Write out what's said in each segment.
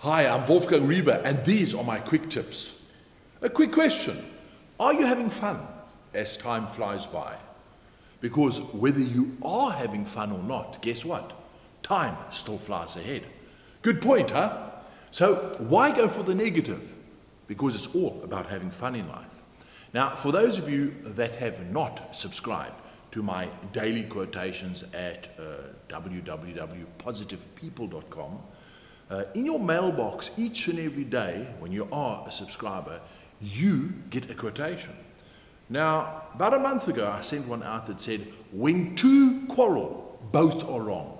Hi, I'm Wolfgang Riebe, and these are my quick tips. A quick question. Are you having fun as time flies by? Because whether you are having fun or not, guess what? Time still flies ahead. Good point, huh? So why go for the negative? Because it's all about having fun in life. Now, for those of you that have not subscribed to my daily quotations at www.positivepeople.com, in your mailbox each and every day, when you are a subscriber, you get a quotation. Now, about a month ago, I sent one out that said, "When two quarrel, both are wrong,"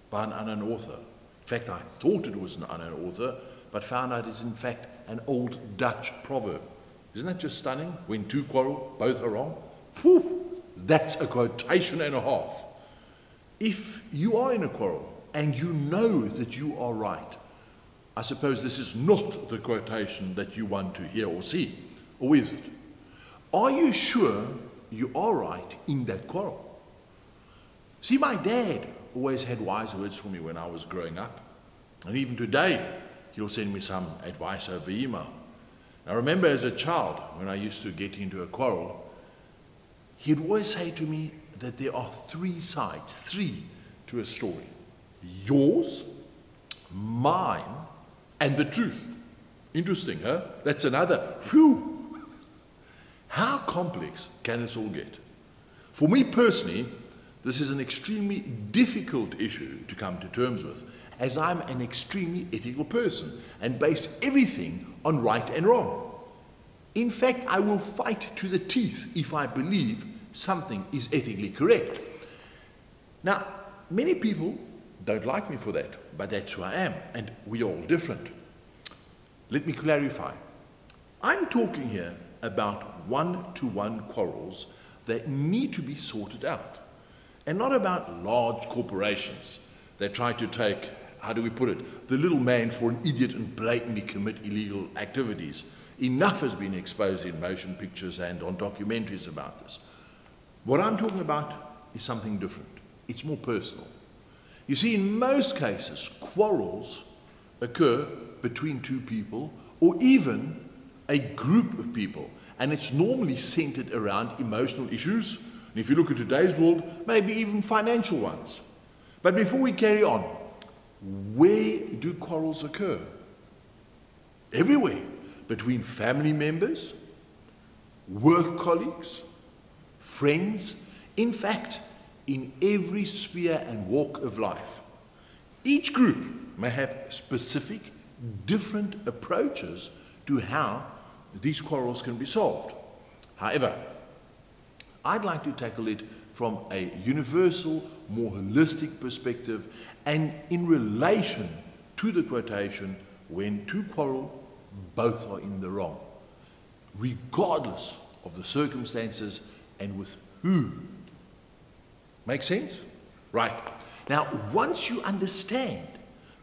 by an unknown author. In fact, I thought it was an unknown author, but found out it's in fact an old Dutch proverb. Isn't that just stunning? When two quarrel, both are wrong. Whew, that's a quotation and a half. If you are in a quarrel and you know that you are right, I suppose this is not the quotation that you want to hear or see, or is it? Are you sure you are right in that quarrel? See, my dad always had wise words for me when I was growing up. And even today, he'll send me some advice over email. I remember as a child, when I used to get into a quarrel, he'd always say to me that there are three sides, to a story. Yours, mine, and the truth. Interesting, huh? That's another, phew. How complex can this all get? For me personally, this is an extremely difficult issue to come to terms with, as I'm an extremely ethical person and base everything on right and wrong. In fact, I will fight to the teeth if I believe something is ethically correct. Now, many people don't like me for that, but that's who I am, and we're all different. Let me clarify. I'm talking here about one-to-one quarrels that need to be sorted out, and not about large corporations that try to take, how do we put it, the little man for an idiot and blatantly commit illegal activities. Enough has been exposed in motion pictures and on documentaries about this. What I'm talking about is something different. It's more personal. You see, in most cases, quarrels occur between two people or even a group of people, and it's normally centered around emotional issues, and if you look at today's world, maybe even financial ones. But before we carry on, where do quarrels occur? Everywhere. Between family members, work colleagues, friends, in fact, in every sphere and walk of life. Each group may have specific, different approaches to how these quarrels can be solved. However, I'd like to tackle it from a universal, more holistic perspective and in relation to the quotation, when two quarrel, both are in the wrong, regardless of the circumstances and with who. Make sense? Right. Now, once you understand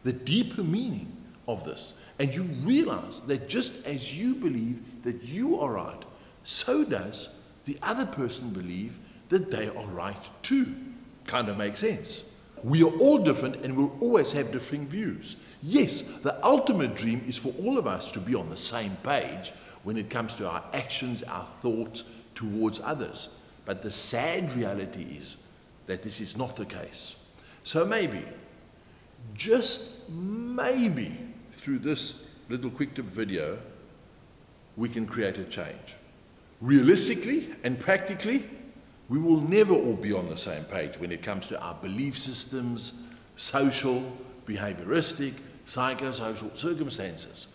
the deeper meaning of this, and you realize that just as you believe that you are right, so does the other person believe that they are right too. Kind of makes sense. We are all different and we'll always have differing views. Yes, the ultimate dream is for all of us to be on the same page when it comes to our actions, our thoughts towards others. But the sad reality is that this is not the case. So maybe, just maybe, through this little quick tip video, we can create a change. Realistically and practically, we will never all be on the same page when it comes to our belief systems, social, behavioristic, psychosocial circumstances.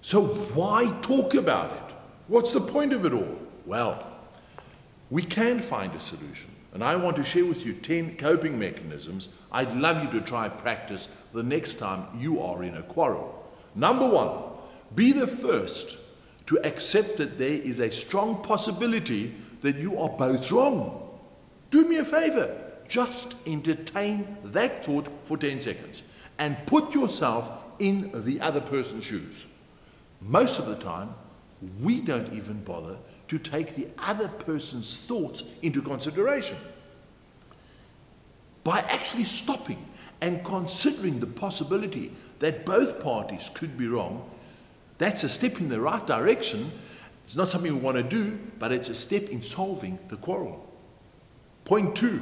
So why talk about it? What's the point of it all? Well, we can find a solution. And I want to share with you 10 coping mechanisms I'd love you to try practice the next time you are in a quarrel. Number one, be the first to accept that there is a strong possibility that you are both wrong. Do me a favor, just entertain that thought for 10 seconds and put yourself in the other person's shoes. Most of the time, we don't even bother to take the other person's thoughts into consideration. By actually stopping and considering the possibility that both parties could be wrong, that's a step in the right direction. It's not something we want to do, but it's a step in solving the quarrel. Point 2,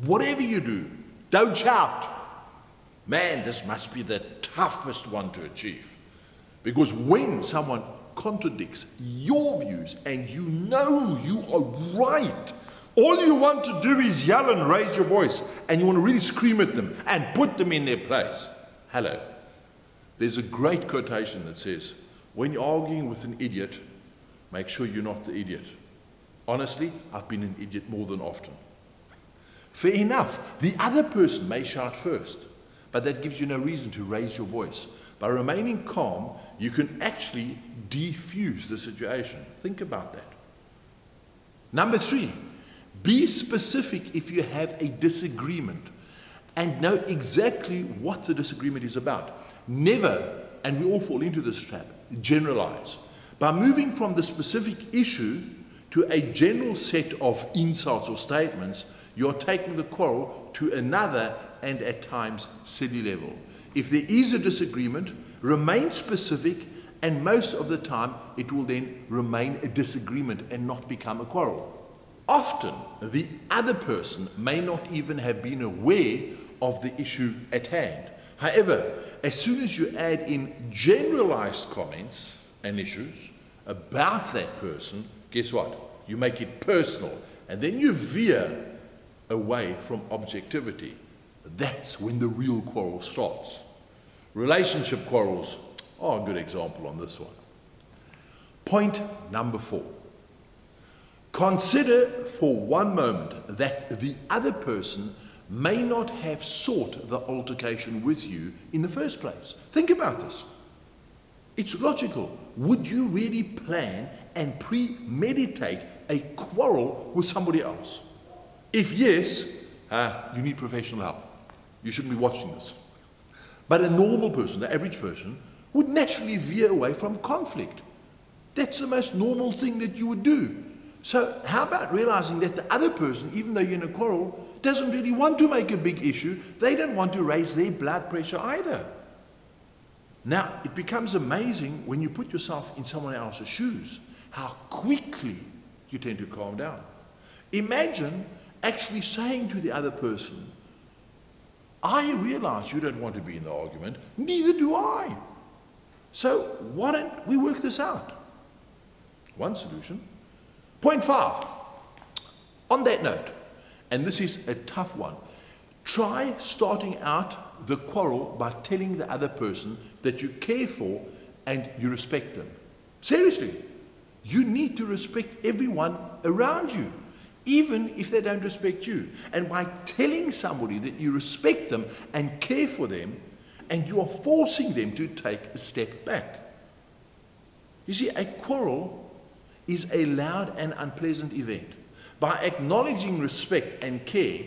whatever you do, don't shout. Man, this must be the toughest one to achieve. Because when someone contradicts your views and you know you are right, all you want to do is yell and raise your voice, and you want to really scream at them and put them in their place. Hello. There's a great quotation that says, when you're arguing with an idiot, make sure you're not the idiot. Honestly, I've been an idiot more than often. Fair enough, the other person may shout first, but that gives you no reason to raise your voice. By remaining calm, you can actually defuse the situation. Think about that. Number 3, be specific if you have a disagreement and know exactly what the disagreement is about. Never, and we all fall into this trap, generalize. By moving from the specific issue to a general set of insults or statements, you're taking the quarrel to another and at times silly level. If there is a disagreement, remain specific, and most of the time it will then remain a disagreement and not become a quarrel. Often the other person may not even have been aware of the issue at hand. However, as soon as you add in generalized comments and issues about that person, guess what? You make it personal, and then you veer away from objectivity. That's when the real quarrel starts. Relationship quarrels are a good example on this one. Point number 4. Consider for one moment that the other person may not have sought the altercation with you in the first place. Think about this. It's logical. Would you really plan and premeditate a quarrel with somebody else? If yes, you need professional help. You shouldn't be watching this. But a normal person, the average person, would naturally veer away from conflict. That's the most normal thing that you would do. So how about realizing that the other person, even though you're in a quarrel, doesn't really want to make a big issue. They don't want to raise their blood pressure either. Now, it becomes amazing when you put yourself in someone else's shoes, how quickly you tend to calm down. Imagine actually saying to the other person, I realize you don't want to be in the argument, neither do I. So why don't we work this out? One solution. Point 5. On that note, and this is a tough one, try starting out the quarrel by telling the other person that you care for and you respect them. Seriously, you need to respect everyone around you, even if they don't respect you. And by telling somebody that you respect them and care for them, and you are forcing them to take a step back. You see, a quarrel is a loud and unpleasant event. By acknowledging respect and care,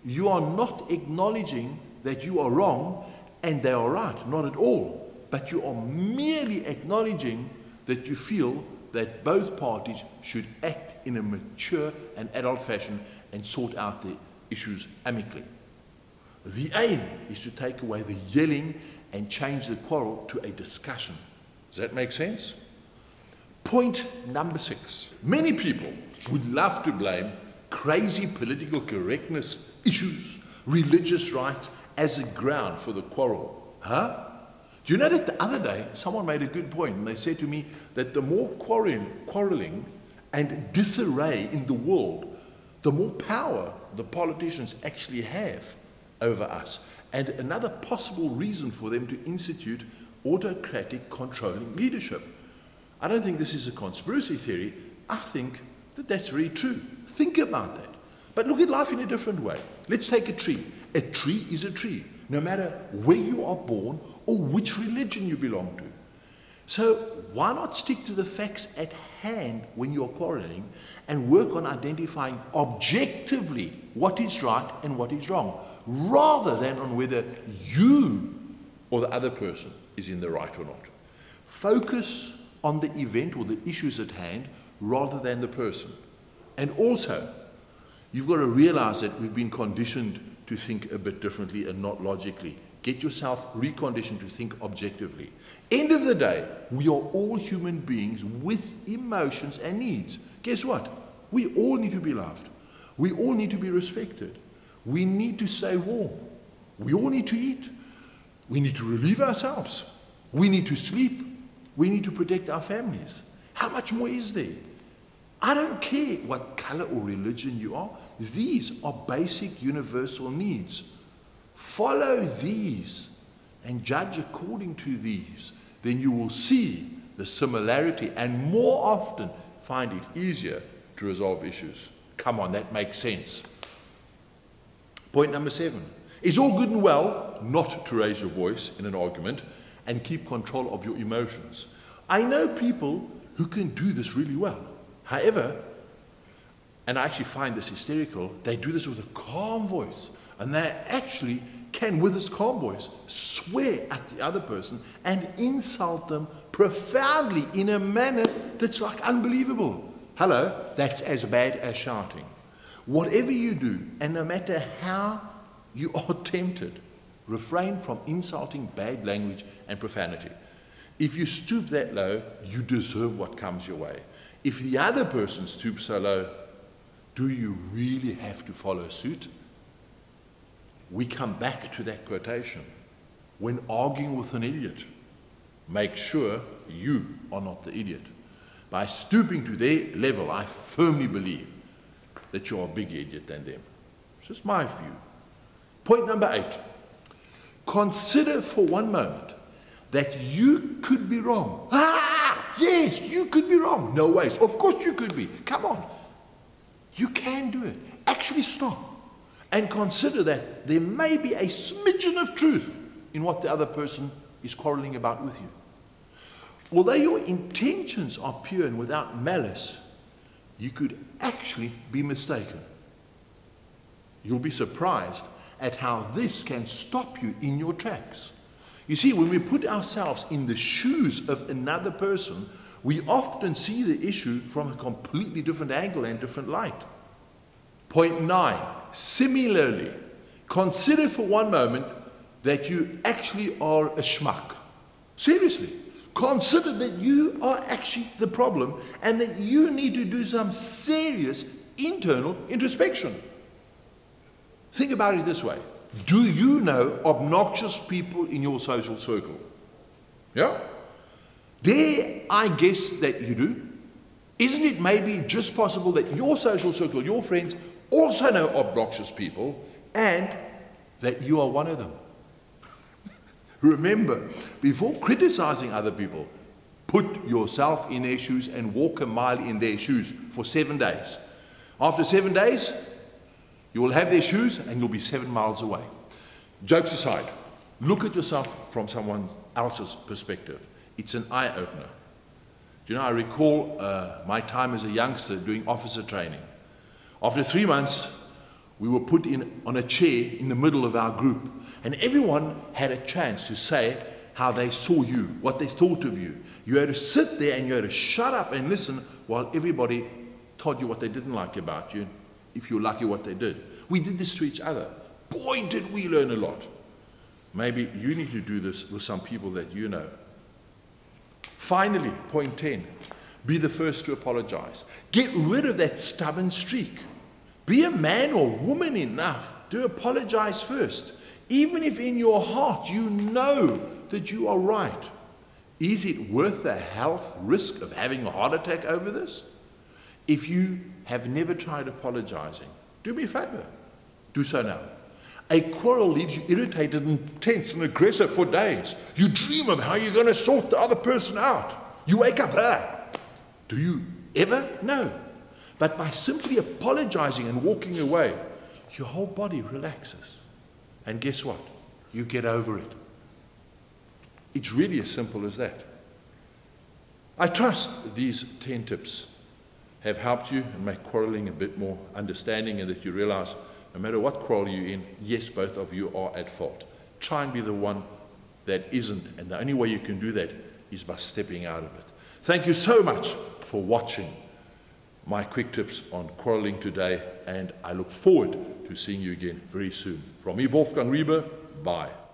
you are not acknowledging that you are wrong and they are right, not at all. But you are merely acknowledging that you feel that both parties should act in a mature and adult fashion and sort out the issues amicably. The aim is to take away the yelling and change the quarrel to a discussion. Does that make sense? Point number 6. Many people would love to blame crazy political correctness issues, religious rights as a ground for the quarrel. Huh? Do you know that the other day someone made a good point, and they said to me that the more quarreling and disarray in the world, the more power the politicians actually have over us, and another possible reason for them to institute autocratic controlling leadership. I don't think this is a conspiracy theory. I think that that's very true. Think about that. But look at life in a different way. Let's take a tree. A tree is a tree, no matter where you are born or which religion you belong to. So why not stick to the facts at hand when you're quarreling and work on identifying objectively what is right and what is wrong, rather than on whether you or the other person is in the right or not. Focus on the event or the issues at hand rather than the person. And also, you've got to realize that we've been conditioned to think a bit differently and not logically. Get yourself reconditioned to think objectively. End of the day, we are all human beings with emotions and needs. Guess what? We all need to be loved. We all need to be respected. We need to stay warm. We all need to eat. We need to relieve ourselves. We need to sleep. We need to protect our families. How much more is there? I don't care what color or religion you are. These are basic universal needs. Follow these and judge according to these. Then you will see the similarity and more often find it easier to resolve issues. Come on, that makes sense. Point number 7. It's all good and well not to raise your voice in an argument and keep control of your emotions. I know people who can do this really well. However, and I actually find this hysterical, they do this with a calm voice. And they actually can, with this calm voice, swear at the other person and insult them profoundly in a manner that's like unbelievable. Hello, that's as bad as shouting. Whatever you do, and no matter how you are tempted, refrain from insulting, bad language and profanity. If you stoop that low, you deserve what comes your way. If the other person stoops so low, do you really have to follow suit? We come back to that quotation. When arguing with an idiot, make sure you are not the idiot. By stooping to their level, I firmly believe that you're a bigger idiot than them. It's just my view. Point number 8. Consider for one moment that you could be wrong. Yes, you could be wrong. No ways. Of course you could be. Come on. You can do it. Actually stop and consider that there may be a smidgen of truth in what the other person is quarreling about with you. Although your intentions are pure and without malice, you could actually be mistaken. You'll be surprised at how this can stop you in your tracks. You see, when we put ourselves in the shoes of another person, we often see the issue from a completely different angle and different light. Point 9. Similarly, consider for one moment that you actually are a schmuck. Seriously. Consider that you are actually the problem and that you need to do some serious internal introspection. Think about it this way. Do you know obnoxious people in your social circle? Yeah? Dare I guess that you do? Isn't it maybe just possible that your social circle, your friends, also know obnoxious people and that you are one of them? Remember, before criticizing other people, put yourself in their shoes and walk a mile in their shoes for 7 days. After 7 days, you will have their shoes and you'll be 7 miles away. Jokes aside, look at yourself from someone else's perspective. It's an eye-opener. Do you know, I recall my time as a youngster doing officer training. After 3 months, we were put on a chair in the middle of our group, and everyone had a chance to say how they saw you, what they thought of you. You had to sit there and you had to shut up and listen while everybody told you what they didn't like about you, if you were lucky what they did. We did this to each other. Boy, did we learn a lot. Maybe you need to do this with some people that you know. Finally, point 10, be the first to apologize. Get rid of that stubborn streak. Be a man or woman enough to apologize first, even if in your heart you know that you are right. Is it worth the health risk of having a heart attack over this? If you have never tried apologizing, do me a favor, do so now. A quarrel leaves you irritated and tense and aggressive for days. You dream of how you're going to sort the other person out. You wake up, do you ever? No. But by simply apologizing and walking away, your whole body relaxes. And guess what? You get over it. It's really as simple as that. I trust these 10 tips have helped you and make quarreling a bit more understanding, and that you realize no matter what quarrel you're in, yes, both of you are at fault. Try and be the one that isn't, and the only way you can do that is by stepping out of it. Thank you so much for watching my quick tips on quarreling today, and I look forward to seeing you again very soon. From me, Wolfgang Riebe, bye.